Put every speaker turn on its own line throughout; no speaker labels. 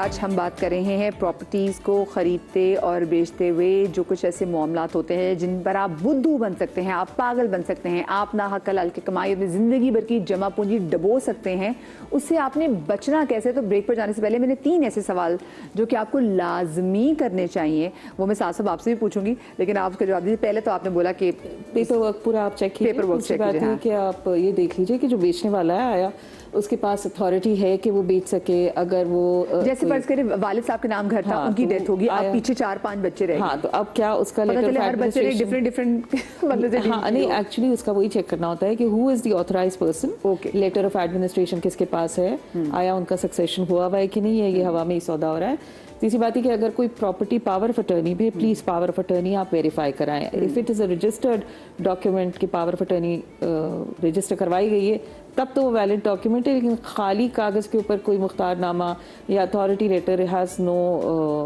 आज हम बात कर रहे हैं प्रॉपर्टीज़ को ख़रीदते और बेचते हुए जो कुछ ऐसे मामलात होते हैं जिन पर आप बुद्धू बन सकते हैं, आप पागल बन सकते हैं, आप ना हक हलाल की कमाई अपनी ज़िंदगी भर की जमा पूंजी डबो सकते हैं। उससे आपने बचना कैसे? तो ब्रेक पर जाने से पहले मैंने 3 ऐसे सवाल जो कि आपको लाजमी करने चाहिए वो मैं साथ साथ आपसे भी पूछूंगी, लेकिन आप उसका जवाब दीजिए। पहले तो आपने बोला कि
पेपर वर्क पूरा आप चेक कीजिए।
पेपर वर्क चेक कीजिए, हाँ।
कि आप ये देख लीजिए कि जो बेचने वाला है आया उसके पास अथॉरिटी है कि वो बेच सके। अगर वो
जैसे फर्ज करें वालिद साहब के नाम घर था, उनकी डेथ होगी, आप पीछे 4-5 बच्चे रहे,
हाँ, तो अब क्या उसका
पता चले हर बच्चे ने डिफरेंट बंदे से
हाँ, नहीं एक्चुअली उसका वही चेक करना होता है कि who is the authorised person, letter of administration किसके पास है, आया उनका सक्सेशन हुआ है कि नहीं है, ये हवा में ही सौदा हो रहा है। तीसरी बात है कि अगर कोई प्रॉपर्टी पावर ऑफ अटर्नी है, प्लीज पावर ऑफ अटर्नी आप वेरीफाई कराएं। If it is a registered document की पावर ऑफ अटर्नी रजिस्टर करवाई गई है तब तो वो वैलिड डॉक्यूमेंट है, लेकिन खाली कागज के ऊपर कोई मुख्तारनामा या authority letter has no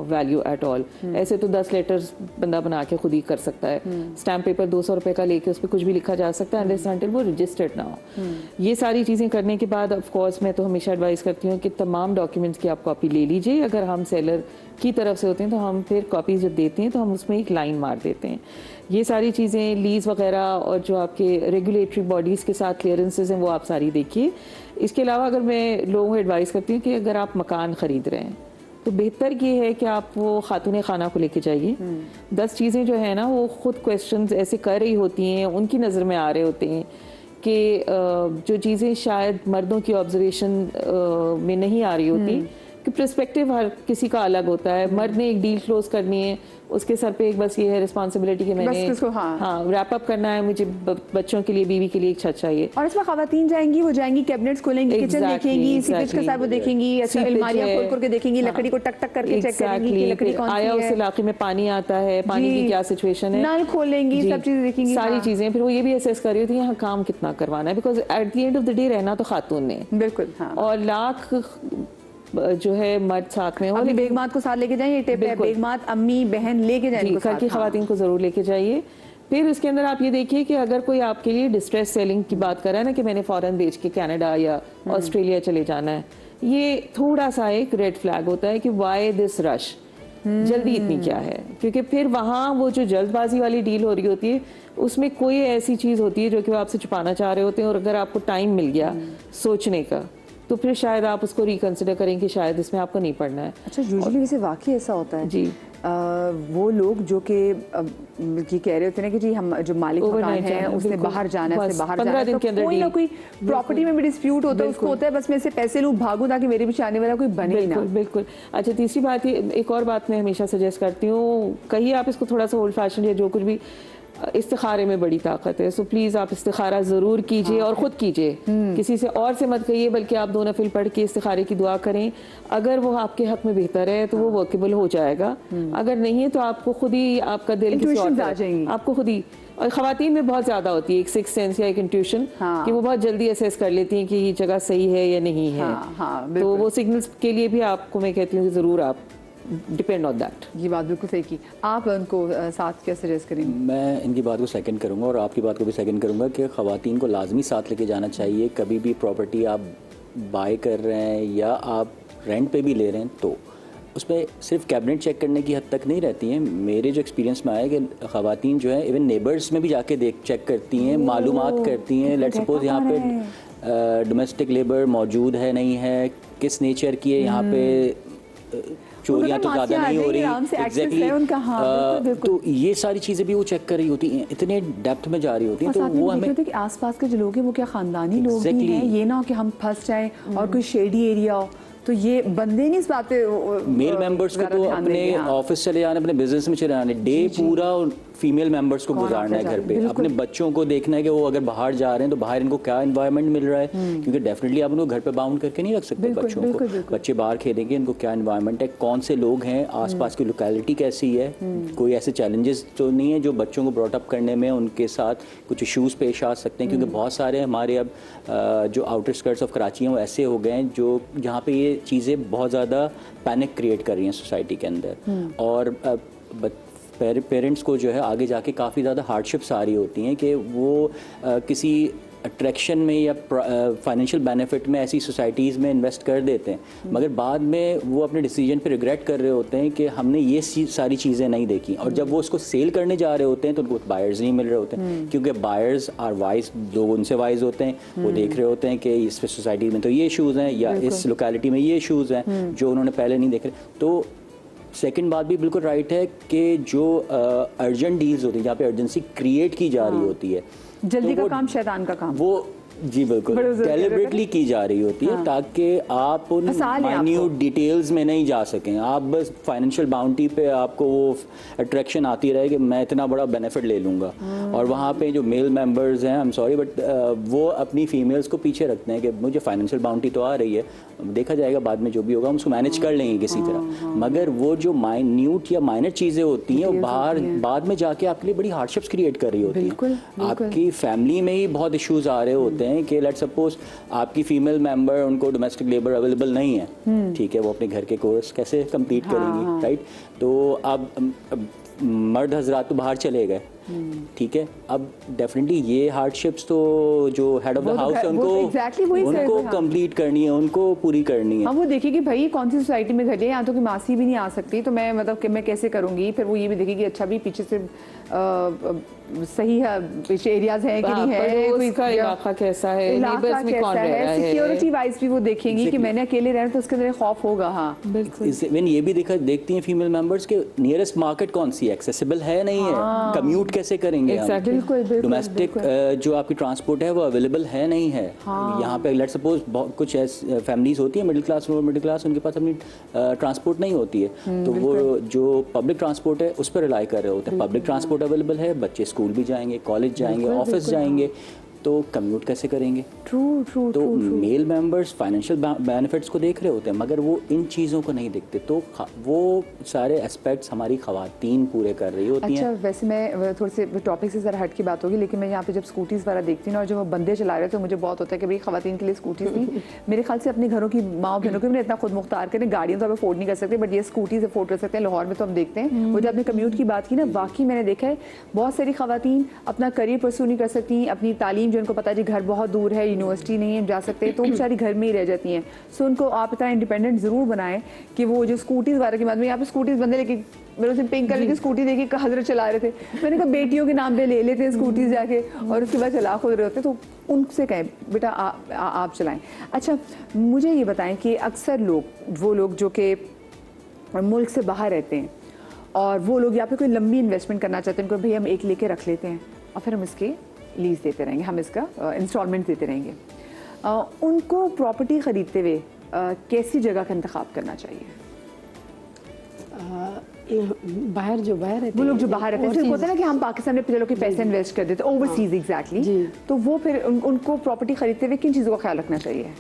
value at all. ऐसे तो 10 लेटर्स बंदा बना के खुद ही कर सकता है। स्टैम्प पेपर 200 रुपए का लेके उस पर कुछ भी लिखा जा सकता है अनटिल वो रजिस्टर्ड ना हो। ये सारी चीज़ें करने के बाद ऑफ कोर्स मैं तो हमेशा एडवाइस करती हूँ कि तमाम डॉक्यूमेंट्स की आप कॉपी ले लीजिए। अगर हम सेलर की तरफ से होते हैं तो हम फिर कॉपीज जब देते हैं तो हम उसमें एक लाइन मार देते हैं। ये सारी चीज़ें लीज वगैरह और जो आपके रेगुलेटरी बॉडीज़ के साथ क्लियरेंसेज हैं वो आप सारी देखिए। इसके अलावा अगर मैं लोगों को एडवाइस करती हूँ कि अगर आप मकान ख़रीद रहे हैं तो बेहतर ये है कि आप वो खातून खाना को लेके जाइए। 10 चीज़ें जो है ना वो खुद क्वेश्चंस ऐसे कर रही होती हैं, उनकी नज़र में आ रहे होते हैं कि जो चीज़ें शायद मर्दों की ऑब्जर्वेशन में नहीं आ रही होती कि पर्सपेक्टिव हर किसी का अलग होता है। मर्द ने एक डील क्लोज करनी है, उसके सर पे एक बस ये है रिस्पांसिबिलिटी कि मैंने रैप अप करना है, मुझे बच्चों के लिए बीवी के लिए एक छत चाहिए।
और इसमें खवातीन जाएंगी, वो जाएंगी कैबिनेट्स खोलेंगी, किचन देखेंगी, सीपेज का साइड वो देखेंगी, ऐसे अलमारियां खोल करके देखेंगी, लकड़ी को टक टक करके चेक करेंगी कि लकड़ी कौन सी है,
आया उस इलाके में पानी आता है, पानी की क्या सिचुएशन है,
नल खोलेंगी, सब चीजें देखेंगी,
सारी चीजें। फिर वो ये भी असेस कर रही होती है यहाँ काम कितना करवाना है, because at the end of the day रहना तो खातून ने।
बिल्कुल,
और लाख जो है मर्द साथ में हो,
अपनी बेगमात को साथ लेके जाइए, बेगमात अम्मी बहन लेके जाइए,
घर की खवातीन को जरूर लेके जाइए। फिर उसके अंदर आप ये देखिए कि अगर कोई आपके लिए डिस्ट्रेस सेलिंग की बात कर रहा है ना कि मैंने फॉरेन बेच के कनाडा या ऑस्ट्रेलिया चले जाना है, ये थोड़ा सा एक रेड फ्लैग होता है कि वाई दिस रश, जल्दी इतनी क्या है। क्योंकि फिर वहाँ वो जो जल्दबाजी वाली डील हो रही होती है उसमें कोई ऐसी चीज़ होती है जो कि वो आपसे छुपाना चाह रहे होते हैं, और अगर आपको टाइम मिल गया सोचने का तो फिर शायद आप उसको रिकंसिडर करें कि शायद इसमें आपको नहीं पढ़ना है।
अच्छा, यूजुअली वैसे वाकई ऐसा होता है
जी।
वो लोग जो कि ये कह रहे होते हैं कि जी हम जो मालिक मकान है उसने बाहर जाना है, बाहर जाना है, तो कोई ना कोई प्रॉपर्टी में भी डिस्प्यूट होता है, उसको होता है बस मैं से पैसे लूँ भागूं ताकि मेरे पीछे आने वाला कोई बने ना।
बिल्कुल। अच्छा, तीसरी बात ये एक और बात मैं हमेशा सजेस्ट करती हूँ, कहिए आप इसको थोड़ा सा ओल्ड फैशन या जो कुछ भी, इस्तिखारे में बड़ी ताकत है। सो प्लीज आप इस्तिखारा जरूर कीजिए और खुद कीजिए, किसी से और से मत कहिए, बल्कि आप 2 नफिल पढ़ के इस्तिखारे की दुआ करें। अगर वो आपके हक में बेहतर है तो वो वर्केबल हो जाएगा, अगर नहीं है तो आपको खुद ही आपका दिल किसी और आ जाएंगी, आपको खुद ही। और खवातीन में बहुत ज्यादा होती है एक सिक्स सेंस या एक इंट्यूशन, कि वो बहुत जल्दी असेस कर लेती हैं कि ये जगह सही है या नहीं है। तो वो सिग्नल्स के लिए भी आपको मैं कहती हूँ जरूर आप डिपेंड ऑन दैट। ये बात बिल्कुल सही की। आप उनको साथ क्या सजेस्ट करेंगे?
मैं इनकी बात को सेकंड करूंगा और आपकी बात को भी सेकंड करूंगा कि ख़वातीन को लाजमी साथ लेके जाना चाहिए। कभी भी प्रॉपर्टी आप बाय कर रहे हैं या आप रेंट पे भी ले रहे हैं तो उसमें सिर्फ कैबिनेट चेक करने की हद तक नहीं रहती हैं। मेरे जो एक्सपीरियंस में आया कि ख़वातीन जो है इवन नेबर्स में भी जाके चेक करती हैं, मालूमात करती हैं। लेट्स सपोज यहाँ पे डोमेस्टिक लेबर मौजूद है नहीं है, किस नेचर की है, यहाँ पे चोरियां तो ज़्यादा नहीं हो रही, एग्जैक्टली। तो ये सारी चीज़ें भी वो चेक कर रही होती हैं, इतने डेप्थ में जा रही होती हैं। तो वो हमें
कि आसपास के जो लोग हैं वो क्या खानदानी लोग ही हैं, ये ना हो कि हम फंस जाएं और कोई शेडी एरिया हो, तो ये बंदे नहीं इस बात पे
मेल मेंबर्स को तो अपने ऑफिस चले जाने, अपने बिजनेस में चले जाने, डे पूरा फीमेल मेंबर्स को गुजारना है घर पे, अपने बच्चों को देखना है कि वो अगर बाहर जा रहे हैं तो बाहर इनको क्या एनवायरनमेंट मिल रहा है, क्योंकि डेफिनेटली आप उनको घर पे बाउंड करके नहीं रख सकते बच्चों को। बच्चे बाहर खेलेंगे, इनको क्या एनवायरनमेंट है, कौन से लोग हैं, आसपास की लोकेलिटी कैसी है, कोई ऐसे चैलेंजेस तो नहीं है जो बच्चों को ब्रॉट अप करने में उनके साथ कुछ इशूज़ पेश आ सकते हैं। क्योंकि बहुत सारे हमारे अब जो आउटर स्कर्ट्स ऑफ कराची हैं वो ऐसे हो गए हैं जो जहाँ पे ये चीज़ें बहुत ज़्यादा पैनिक क्रिएट कर रही हैं सोसाइटी के अंदर, और पेरेंट्स को जो है आगे जाके काफ़ी ज़्यादा हार्डशिप्स आ रही होती हैं कि वो किसी अट्रैक्शन में या फाइनेंशियल बेनिफिट में ऐसी सोसाइटीज़ में इन्वेस्ट कर देते हैं, मगर बाद में वो अपने डिसीजन पे रिग्रेट कर रहे होते हैं कि हमने ये सारी चीज़ें नहीं देखी, और जब वो उसको सेल करने जा रहे होते हैं तो उनको बायर्स नहीं मिल रहे होते हैं, क्योंकि बायर्स आर वाइज, लोग उनसे वाइज होते हैं, वो देख रहे होते हैं कि इस सोसाइटी में तो ये इशूज़ हैं या इस लोकेलिटी में ये इशूज़ हैं जो उन्होंने पहले नहीं देखे। तो सेकंड बात भी बिल्कुल राइट है कि जो अर्जेंट डील्स होती है, जहाँ पे अर्जेंसी क्रिएट की जा रही होती है,
जल्दी का काम शैतान का काम,
वो जी बिल्कुल डेलिबरेटली की जा रही होती है, ताकि आप उन माइन्यूट डिटेल्स में नहीं जा सकें। आप बस फाइनेंशियल बाउंटी पे आपको वो अट्रैक्शन आती रहे कि मैं इतना बड़ा बेनिफिट ले लूँगा, और वहाँ पे जो मेल मेंबर्स हैं, आई एम सॉरी बट वो अपनी फीमेल्स को पीछे रखते हैं कि मुझे फाइनेंशियल बाउंटी तो आ रही है, देखा जाएगा बाद में जो भी होगा हम उसको मैनेज कर लेंगे किसी तरह, मगर वो जो माइन्यूट या माइनर चीज़ें होती हैं वो बाहर बाद में जाके आपके लिए बड़ी हार्डशिप्स क्रिएट कर रही होती हैं। आपकी फैमिली में ही बहुत इश्यूज आ रहे होते हैं कि लेट्स सपोज आपकी फीमेल मेंबर, उनको डोमेस्टिक लेबर अवेलेबल नहीं है, ठीक है, वो अपने घर के कोर्स कैसे कंप्लीट करेंगी, राइट? तो अब मर्द हजरात तो बाहर चले गए, ठीक है, अब डेफिनेटली ये हार्डशिप्स तो जो हेड ऑफ द हाउस है उनको कंप्लीट करनी है, उनको पूरी करनी है।
हाँ, वो देखिए कि भाई कौन सी सोसाइटी में घर है, यहाँ तो कि मासी भी नहीं आ सकती, तो मैं मतलब कि मैं कैसे करूँगी। फिर वो ये भी देखेगी अच्छा भी पीछे से सही है, पीछे एरियाज हैं कि नहीं है, कोई
इलाका कैसा है, नेबर्स में कौन रह रहा है,
सिक्योरिटी वाइज भी वो देखेंगी कि मैंने अकेले रहना तो उसके अंदर खौफ होगा। हाँ
बिल्कुल,
ये भी देखती हैं फीमेल मेंबर्स के नियरेस्ट मार्केट कौन सी है, एक्सेसिबल है नहीं है, कम्यूट कैसे करेंगे, डोमेस्टिक जो आपकी ट्रांसपोर्ट है वो अवेलेबल है नहीं है। यहाँ पे लेट्स सपोज कुछ फैमिलीज होती है middle class, lower middle class, उनके पास अपनी ट्रांसपोर्ट नहीं होती है, तो वो जो पब्लिक ट्रांसपोर्ट है उस पर रिलाई कर रहे होते हैं। पब्लिक ट्रांसपोर्ट अवेलेबल है, बच्चे स्कूल भी जाएंगे, कॉलेज जाएंगे, ऑफिस जाएंगे, तो कम्यूट कैसे करेंगे? तो मेल मेंबर्स फाइनेंशियल बेनिफिट्स को देख रहे होते हैं, मगर वो इन चीज़ों को नहीं देखते, तो वो सारे एस्पेक्ट्स हमारी खवातीन पूरे कर रही होती हैं।
अच्छा, वैसे मैं थोड़े से टॉपिक से ज़रा हट की बात होगी, लेकिन मैं यहाँ पे जब स्कूटीज़ वगैरह देखती हूँ और जो बंदे चला रहे तो मुझे बहुत होता है कि भाई खवातीन के लिए स्कूटीज़ नहीं, मेरे ख्याल से अपने घरों की माँ बहनों को भी इतना खुद मुख्तार करें, गाड़ियाँ तो आप अफोर्ड नहीं कर सकते, बट ये स्कूटीज़ अफोर्ड कर सकते हैं। लाहौर में तो हम देखते हैं, वो जब आपने कम्यूट की बात की ना, वाकई मैंने देखा है बहुत सारी खवातीन अपना करियर परस्यू नहीं कर सकती, अपनी तालीम जो उनको पता है जी घर बहुत दूर है, यूनिवर्सिटी नहीं है जा सकते, तो बेचारी घर में ही रह जाती हैं। सो उनको आप इतना इंडिपेंडेंट ज़रूर बनाएं कि वो जो स्कूटीज़ वगैरह की बात में, यहाँ पे स्कूटीज़ बंदे लेके, मेरे उसे पिंक कलर की स्कूटी देखी हजरत चला रहे थे, मैंने कहा बेटियों के नाम पे ले लेते हैं स्कूटीज़ जाके और उसके बाद चला खुद रहे होते, तो उनसे कहें बेटा आप चलाएं। अच्छा, मुझे ये बताएं कि अक्सर वो लोग जो कि मुल्क से बाहर रहते हैं और वो लोग यहाँ पे कोई लंबी इन्वेस्टमेंट करना चाहते हैं, उनको भाई हम एक लेके रख लेते हैं और फिर हम इसके लीज देते रहेंगे, हम इसका इंस्टॉलमेंट देते रहेंगे, उनको प्रॉपर्टी ख़रीदते हुए कैसी जगह का इंतखाब करना चाहिए?
बाहर जो बाहर रहते
वो लोग जो बाहर रहते हैं, सिर्फ होता है ना कि हम पाकिस्तान में चलो कि पैसे इन्वेस्ट कर देते हैं ओवरसीज, एग्जैक्टली, तो वो फिर उनको प्रॉपर्टी खरीदते हुए किन चीज़ों का ख्याल रखना चाहिए?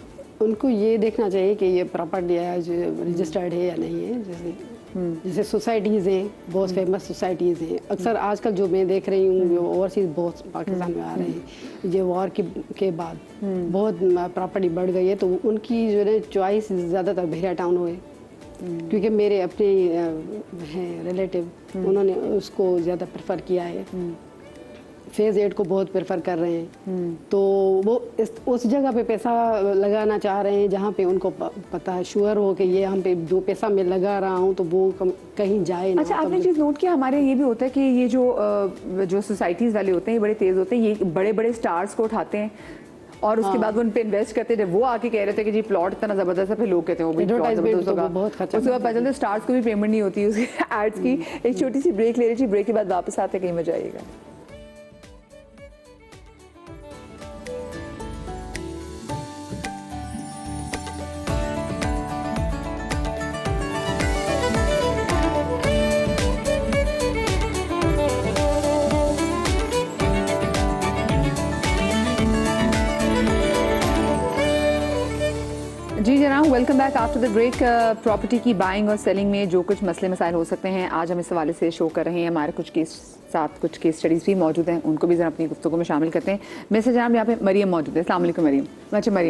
उनको ये देखना चाहिए कि ये प्रॉपर्टी है जो रजिस्टर्ड है या नहीं है। जैसे सोसाइटीज़ हैं, बहुत फेमस सोसाइटीज़ हैं, अक्सर आजकल जो मैं देख रही हूँ जो ओवरसीज बहुत पाकिस्तान में आ रहे हैं, ये वॉर के बाद बहुत प्रॉपर्टी बढ़ गई है, तो उनकी जो है चॉइस ज़्यादातर बहरिया टाउन हुए, क्योंकि मेरे अपने हैं रिलेटिव, उन्होंने उसको ज़्यादा प्रेफर किया है, फेज़ 8 को बहुत प्रेफर कर रहे हैं, तो वो उस जगह पे पैसा लगाना चाह रहे हैं जहाँ पे उनको पता है, श्योर हो कि ये हम पे जो पैसा मैं लगा रहा हूँ तो वो कहीं जाए ना।
अच्छा, आपने चीज़ नोट किया, हमारे ये भी होता है कि ये जो सोसाइटीज़ वाले होते हैं ये बड़े तेज़ होते हैं, ये बड़े बड़े स्टार्स को उठाते हैं और उसके बाद वो उन पे इन्वेस्ट करते थे, वो आके कह रहे थे कि जी प्लॉट इतना ज़बरदस्त है, फिर लोग कहते हैं वो भी प्लॉट ज़बरदस्त होगा, उसके बाद पता चलता है स्टार्स को भी पेमेंट नहीं होती उसके एड्स की। एक छोटी सी ब्रेक ले रही थी, ब्रेक के बाद वापस आते कहीं मजा आएगा। जी जनाब, welcome back after the break. Property की बाइंग और सेलिंग में जो कुछ मसले मसाइल हो सकते हैं, आज हम इस हवाले से शो कर रहे हैं। हमारे कुछ केस स्टडीज़ भी मौजूद हैं, उनको भी ज़रा अपनी गुफ्तगू में शामिल करते हैं। मेरे से जनाब यहाँ पे मरियम मौजूद है। अस्सलाम वालेकुम मरियम। अच्छा मरियम,